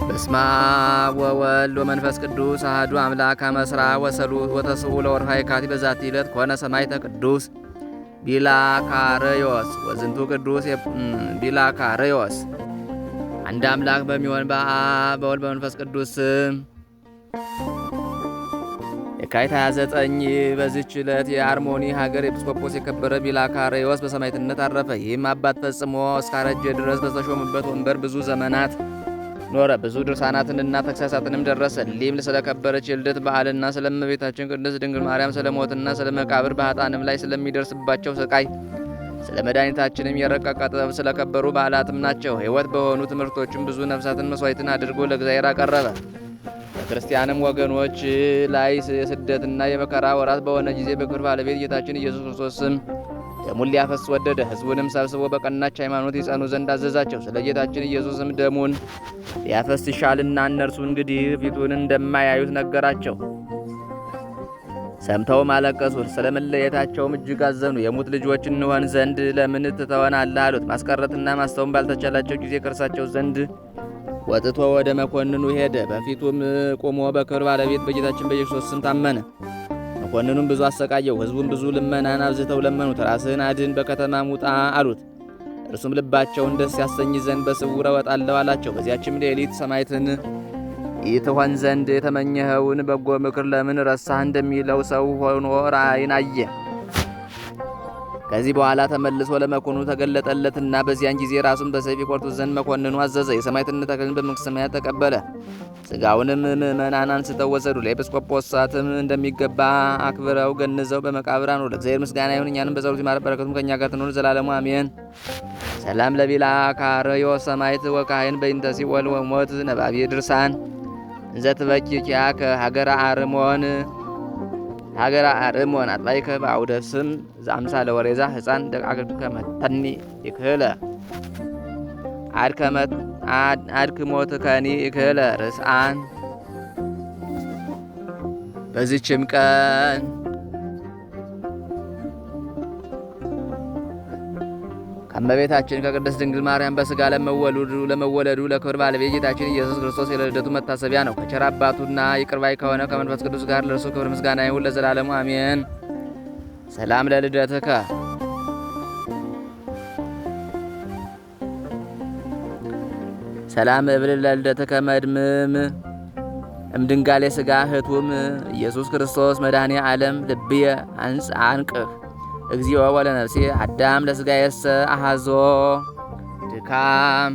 በስመ አብ ወወልድ ወመንፈስ ቅዱስ አሐዱ አምላክ አመስራ ወተስዑ ለወርኃ የካቲት በዛቲ ዕለት ኮነ ሰማዕተ ቅዱስ ቢላካርዮስ ወዝንቱ ቅዱስ ቢላካርዮስ። አንድ አምላክ በሚሆን በአብ በወልድ በመንፈስ ቅዱስ ስም የካቲት 29 በዚህች ዕለት የአርሞኒ ሀገር ኤጲስቆጶስ የከበረ ቢላካርዮስ በሰማዕትነት አረፈ። ይህም አባት ፈጽሞ እስካረጀ ድረስ በተሾመበት ወንበር ብዙ ዘመናት ኖረ። ብዙ ድርሳናትንና ተግሳጻትንም ደረሰ። ሊም ስለከበረች የልደት በዓልና ስለ እመቤታችን ቅድስት ድንግል ማርያም ስለ ሞትና ስለ መቃብር በኃጥአንም ላይ ስለሚደርስባቸው ስቃይ ስለ መድኃኒታችንም የረቀቀ ጥበብ ስለከበሩ በዓላትም ናቸው። ሕይወት በሆኑ ትምህርቶችም ብዙ ነፍሳትን መስዋዕትን አድርጎ ለእግዚአብሔር አቀረበ። በክርስቲያንም ወገኖች ላይ የስደትና የመከራ ወራት በሆነ ጊዜ በክብር ባለቤት ጌታችን ኢየሱስ ክርስቶስ ስም ደሙን ሊያፈስ ወደደ። ሕዝቡንም ሰብስቦ በቀናች ሃይማኖት ይጸኑ ዘንድ አዘዛቸው። ስለ ጌታችን ኢየሱስም ደሙን ሊያፈስ ይሻልና እነርሱ እንግዲህ ፊቱን እንደማያዩት ነገራቸው። ሰምተውም አለቀሱ። ስለ መለየታቸውም እጅግ አዘኑ። የሙት ልጆች እንሆን ዘንድ ለምን ትተወናለህ አሉት። ማስቀረትና ማስተውም ባልተቻላቸው ጊዜ ከእርሳቸው ዘንድ ወጥቶ ወደ መኮንኑ ሄደ። በፊቱም ቆሞ በክብር ባለቤት በጌታችን በኢየሱስ ስም ታመነ። መኮንኑም ብዙ አሰቃየው። ሕዝቡም ብዙ ልመናን አብዝተው ለመኑት። ራስህን አድን፣ በከተማም ውጣ አሉት። እርሱም ልባቸውን ደስ ያሰኝ ዘንድ በስውር እወጣለሁ አላቸው። በዚያችም ሌሊት ሰማዕትን ይትሆን ዘንድ የተመኘኸውን በጎ ምክር ለምን ረሳህ እንደሚለው ሰው ሆኖ ራእይን አየ። ከዚህ በኋላ ተመልሶ ለመኮንኑ ተገለጠለትና በዚያን ጊዜ ራሱን በሰይፍ ይቆርጡት ዘንድ መኮንኑ አዘዘ። የሰማዕትነት አክሊልን በመንግሥተ ሰማያት ተቀበለ። ሥጋውንም ምእመናን አንስተው ወሰዱ። ለኤጲስቆጶሳትም እንደሚገባ አክብረው ገንዘው በመቃብር አኖሩ። ለእግዚአብሔር ምስጋና ይሁን፣ እኛንም በጸሎቱ ይማረን፣ በረከቱም ከእኛ ጋር ትኑር ዘላለሙ አሜን። ሰላም ለቢላካርዮስ ሰማዕት ወካህን በእንተ ሲኦል ወሞት ነባቤ ድርሳን እንዘ ትበኪ ኪያከ ሀገረ አርሞን አጥባይከ በአውደ ስም ዘአምሳለ ወሬዛ ሕፃን ደቃቅከ መተኒ ይክህለ አድክሞት ከኒ ይክህለ ርስአን። በዚችም ቀን ከእመቤታችን ከቅድስት ድንግል ማርያም በሥጋ ለመወለዱ ለክብር ባለቤት ጌታችን ኢየሱስ ክርስቶስ የልደቱ መታሰቢያ ነው። ከቸር አባቱና ይቅር ባይ ከሆነ ከመንፈስ ቅዱስ ጋር ለእርሱ ክብር ምስጋና ይሁን ለዘላለሙ አሜን። ሰላም ለልደትከ ሰላም እብል ለልደትከ መድምም እምድንጋሌ ሥጋ ህቱም ኢየሱስ ክርስቶስ መድኃኔ ዓለም ልብየ አንቅህ እግዚኦ ወለነፍሴ አዳም ለሥጋ የሰ አሐዞ ድካም